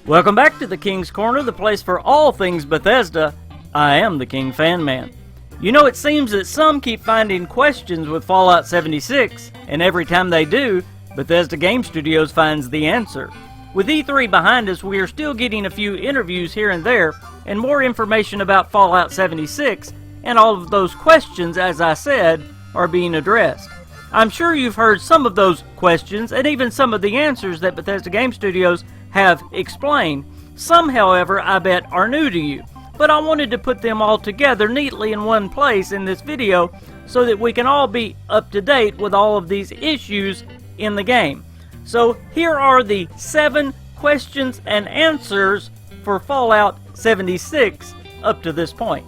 Welcome back to the King's Corner, the place for all things Bethesda. I am the KingFanMan. You know, it seems that some keep finding questions with Fallout 76, and every time they do, Bethesda Game Studios finds the answer. With E3 behind us, we are still getting a few interviews here and there, and more information about Fallout 76, and all of those questions, as I said, are being addressed. I'm sure you've heard some of those questions, and even some of the answers that Bethesda Game Studios have explained. Some, however, I bet are new to you, but I wanted to put them all together neatly in one place in this video so that we can all be up to date with all of these issues in the game. So here are the 7 questions and answers for Fallout 76 up to this point.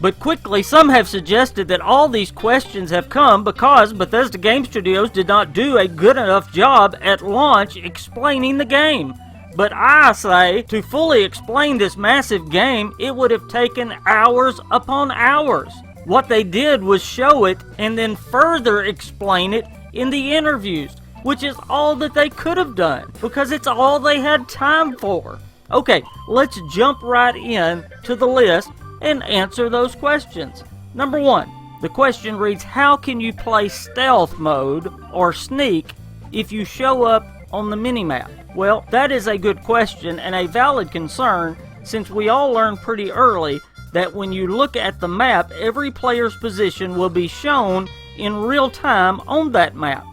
But quickly, some have suggested that all these questions have come because Bethesda Game Studios did not do a good enough job at launch explaining the game. But I say, to fully explain this massive game, it would have taken hours upon hours. What they did was show it and then further explain it in the interviews, which is all that they could have done, because it's all they had time for. Okay, let's jump right in to the list and answer those questions. Number 1, the question reads, how can you play stealth mode or sneak if you show up on the minimap? Well, that is a good question and a valid concern, since we all learned pretty early that when you look at the map, every player's position will be shown in real time on that map.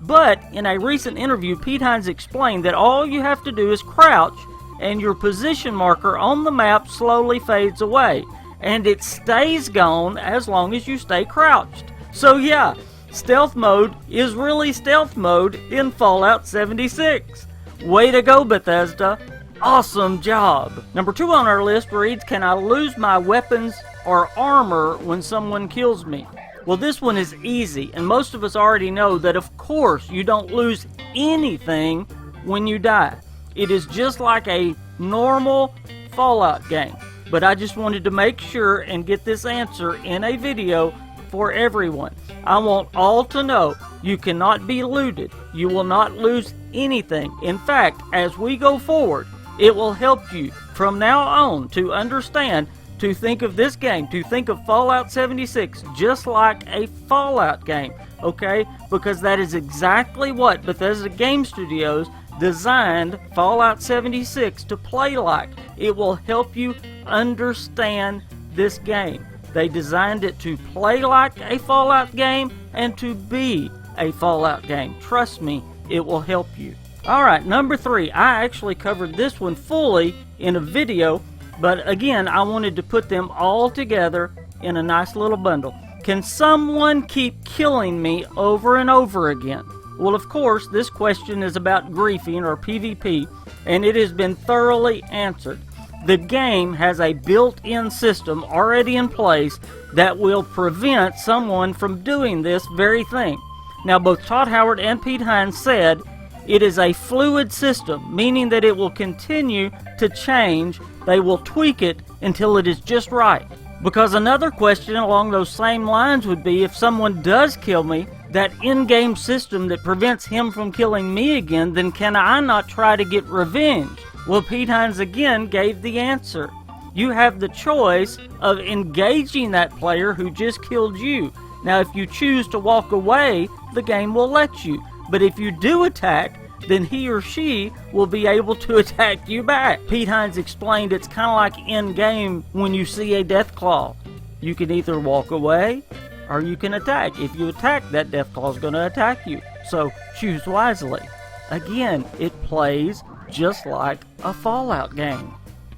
But in a recent interview, Pete Hines explained that all you have to do is crouch and your position marker on the map slowly fades away, and it stays gone as long as you stay crouched. So yeah, stealth mode is really stealth mode in Fallout 76. Way to go, Bethesda. Awesome job. Number 2 on our list reads, can I lose my weapons or armor when someone kills me? Well, this one is easy, and most of us already know that of course you don't lose anything when you die. It is just like a normal Fallout game. But I just wanted to make sure and get this answer in a video for everyone. I want all to know you cannot be looted. You will not lose anything. In fact, as we go forward, it will help you from now on to understand, to think of this game, to think of Fallout 76 just like a Fallout game, okay? Because that is exactly what Bethesda Game Studios designed Fallout 76 to play like. It will help you understand this game. They designed it to play like a Fallout game and to be a Fallout game. Trust me, it will help you. Alright, number 3. I actually covered this one fully in a video, but again, I wanted to put them all together in a nice little bundle. Can someone keep killing me over and over again? Well, of course, this question is about griefing or PvP, and it has been thoroughly answered. The game has a built-in system already in place that will prevent someone from doing this very thing. Now, both Todd Howard and Pete Hines said it is a fluid system, meaning that it will continue to change. They will tweak it until it is just right. Because another question along those same lines would be, if someone does kill me, that in-game system that prevents him from killing me again, then can I not try to get revenge? Well, Pete Hines again gave the answer. You have the choice of engaging that player who just killed you. Now, if you choose to walk away, the game will let you. But if you do attack, then he or she will be able to attack you back. Pete Hines explained it's kind of like in-game when you see a Deathclaw. You can either walk away or you can attack. If you attack, that Deathclaw is going to attack you. So choose wisely. Again, it plays just like a Fallout game.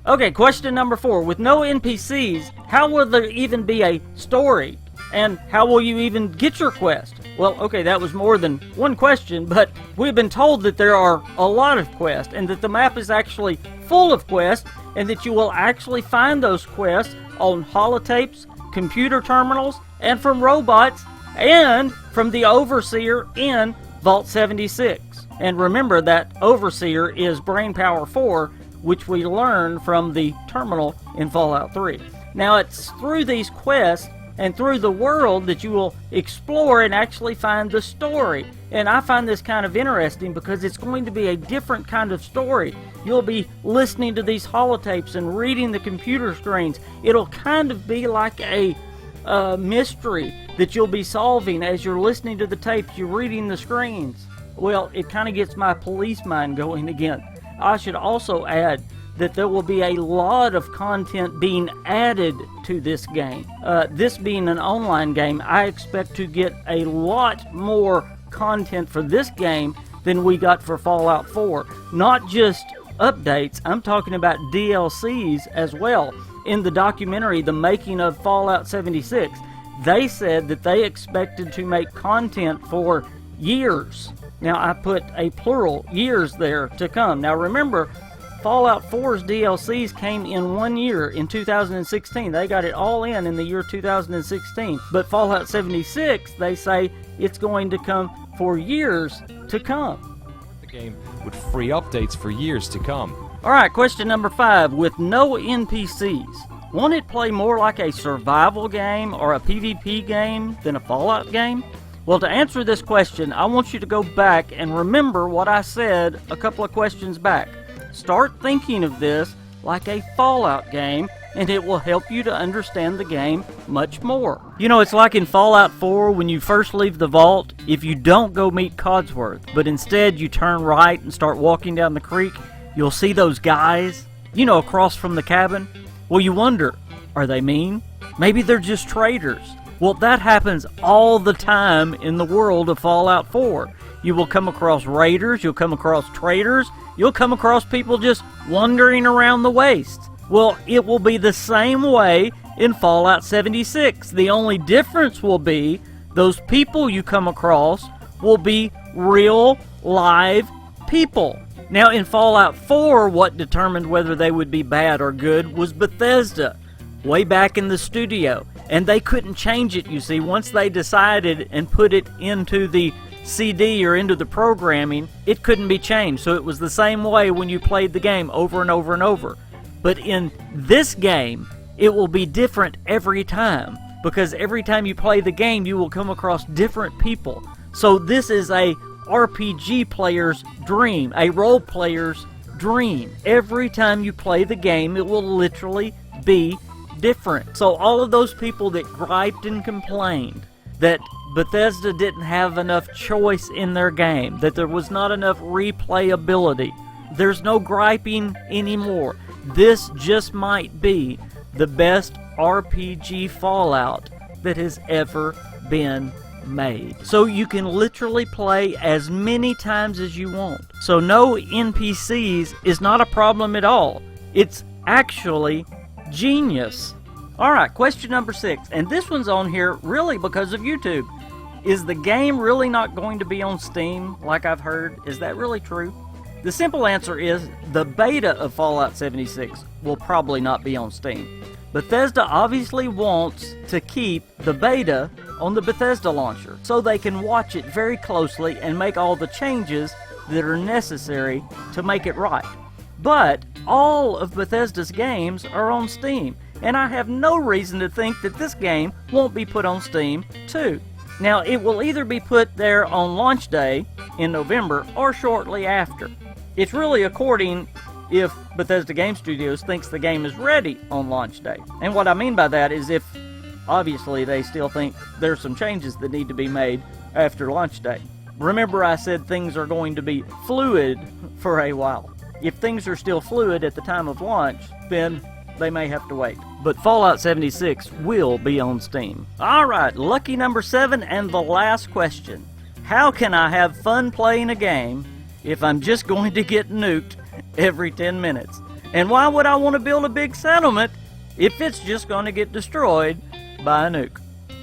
Okay, question number 4. With no NPCs, how will there even be a story? And how will you even get your quest? Well, okay, that was more than one question, but we've been told that there are a lot of quests, and that the map is actually full of quests, and that you will actually find those quests on holotapes, computer terminals, and from robots, and from the Overseer in Vault 76. And remember that Overseer is Brainpower 4, which we learned from the terminal in Fallout 3. Now, it's through these quests and through the world that you will explore and actually find the story. And I find this kind of interesting because it's going to be a different kind of story. You'll be listening to these holotapes and reading the computer screens. It'll kind of be like a mystery that you'll be solving as you're listening to the tapes, you're reading the screens. Well, it kind of gets my police mind going again. I should also add that there will be a lot of content being added to this game. This being an online game, I expect to get a lot more content for this game than we got for Fallout 4. Not just updates, I'm talking about DLCs as well. In the documentary, The Making of Fallout 76, they said that they expected to make content for years. Now, I put a plural, years there to come. Now, remember, Fallout 4's DLCs came in 1 year, in 2016. They got it all in the year 2016. But Fallout 76, they say it's going to come for years to come. The game with free updates for years to come. Alright, question number 5. With no NPCs, won't it play more like a survival game or a PvP game than a Fallout game? Well, to answer this question, I want you to go back and remember what I said a couple of questions back. Start thinking of this like a Fallout game, and it will help you to understand the game much more. You know, it's like in Fallout 4 when you first leave the vault, if you don't go meet Codsworth, but instead you turn right and start walking down the creek, you'll see those guys, you know, across from the cabin. Well, you wonder, are they mean? Maybe they're just traitors. Well, that happens all the time in the world of Fallout 4. You will come across raiders, you'll come across traitors, you'll come across people just wandering around the waste. Well, it will be the same way in Fallout 76. The only difference will be those people you come across will be real, live people. Now, in Fallout 4, what determined whether they would be bad or good was Bethesda, way back in the studio. And they couldn't change it, you see. Once they decided and put it into the CD or into the programming, it couldn't be changed. So it was the same way when you played the game over and over and over. But in this game, it will be different every time, because every time you play the game, you will come across different people. So this is a RPG player's dream, a role player's dream. Every time you play the game, it will literally be different. So all of those people that griped and complained that Bethesda didn't have enough choice in their game, that there was not enough replayability, there's no griping anymore. This just might be the best RPG Fallout that has ever been made. So you can literally play as many times as you want. So no NPCs is not a problem at all. It's actually genius. Alright, question number 6, and this one's on here really because of YouTube. Is the game really not going to be on Steam, like I've heard? Is that really true? The simple answer is the beta of Fallout 76 will probably not be on Steam. Bethesda obviously wants to keep the beta on the Bethesda launcher so they can watch it very closely and make all the changes that are necessary to make it right. But all of Bethesda's games are on Steam, and I have no reason to think that this game won't be put on Steam too. Now, it will either be put there on launch day in November or shortly after. It's really according if Bethesda Game Studios thinks the game is ready on launch day. And what I mean by that is if, obviously, they still think there's some changes that need to be made after launch day. Remember I said things are going to be fluid for a while. If things are still fluid at the time of launch, then they may have to wait. But Fallout 76 will be on Steam. Alright, lucky number 7 and the last question. How can I have fun playing a game if I'm just going to get nuked every 10 minutes? And why would I want to build a big settlement if it's just going to get destroyed by a nuke?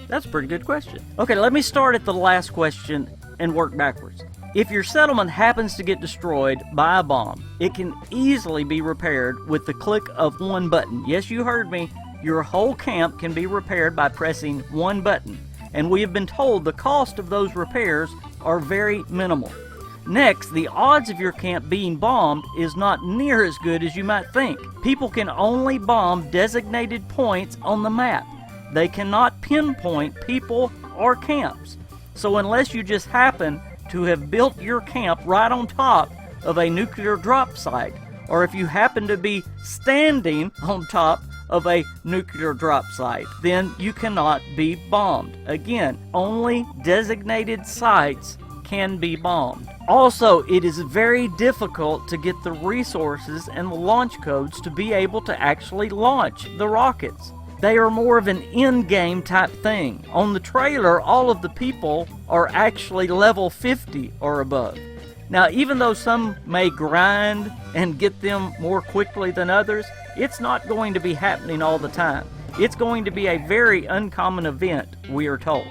That's a pretty good question. Okay, let me start at the last question and work backwards. If your settlement happens to get destroyed by a bomb, it can easily be repaired with the click of one button. Yes, you heard me. Your whole camp can be repaired by pressing one button. And we have been told the cost of those repairs are very minimal. Next, the odds of your camp being bombed is not near as good as you might think. People can only bomb designated points on the map. they cannot pinpoint people or camps. So unless you just happen to have built your camp right on top of a nuclear drop site, or if you happen to be standing on top of a nuclear drop site, then you cannot be bombed. Again, only designated sites can be bombed. Also, it is very difficult to get the resources and the launch codes to be able to actually launch the rockets. They are more of an in-game type thing. On the trailer, all of the people are actually level 50 or above. Now, even though some may grind and get them more quickly than others, it's not going to be happening all the time. It's going to be a very uncommon event, we are told.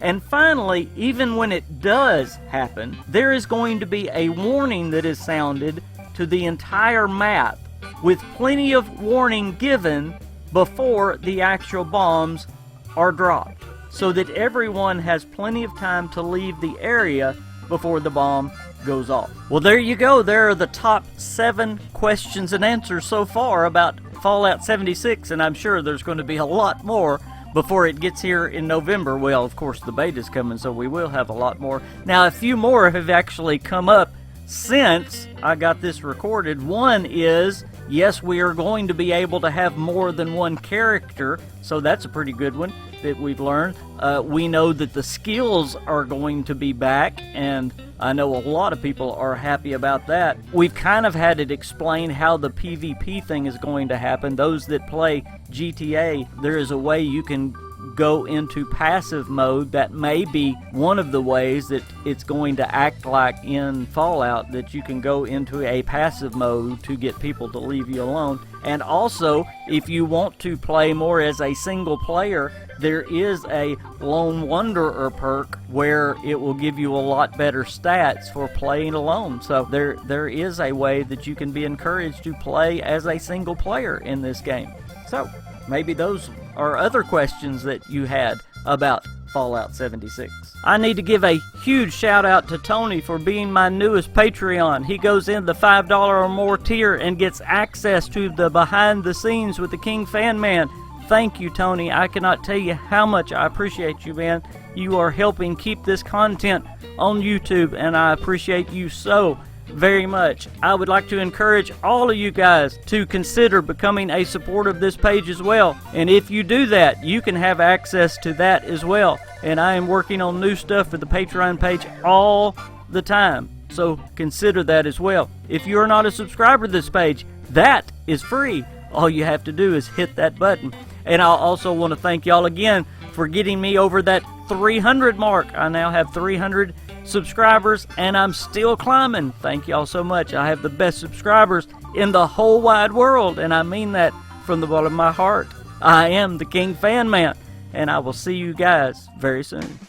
And finally, even when it does happen, there is going to be a warning that is sounded to the entire map, with plenty of warning given before the actual bombs are dropped, so that everyone has plenty of time to leave the area before the bomb goes off. Well, there you go. There are the top 7 questions and answers so far about Fallout 76, and I'm sure there's going to be a lot more before it gets here in November. Well, of course, the beta's coming, so we will have a lot more. Now, a few more have actually come up since I got this recorded. One is, yes, we are going to be able to have more than one character, so that's a pretty good one that we've learned. We know that the skills are going to be back, and I know a lot of people are happy about that. We've kind of had it explain how the PvP thing is going to happen. Those that play GTA, there is a way you can go into passive mode. That may be one of the ways that it's going to act like in Fallout, that you can go into a passive mode to get people to leave you alone. And also, if you want to play more as a single player, there is a Lone Wanderer perk where it will give you a lot better stats for playing alone. So there is a way that you can be encouraged to play as a single player in this game. So maybe those are other questions that you had about Fallout 76. I need to give a huge shout out to Tony for being my newest Patreon. He goes in the $5 or more tier and gets access to the behind the scenes with the KingFanMan. Thank you, Tony. I cannot tell you how much I appreciate you, man. You are helping keep this content on YouTube, and I appreciate you so very much. I would like to encourage all of you guys to consider becoming a supporter of this page as well. And if you do that, you can have access to that as well. And I am working on new stuff for the Patreon page all the time, so consider that as well. If you are not a subscriber to this page, that is free. All you have to do is hit that button. And I also want to thank y'all again for getting me over that 300 mark. I now have 300 subscribers, and I'm still climbing. Thank y'all so much. I have the best subscribers in the whole wide world, and I mean that from the bottom of my heart. I am the KingFanMan, and I will see you guys very soon.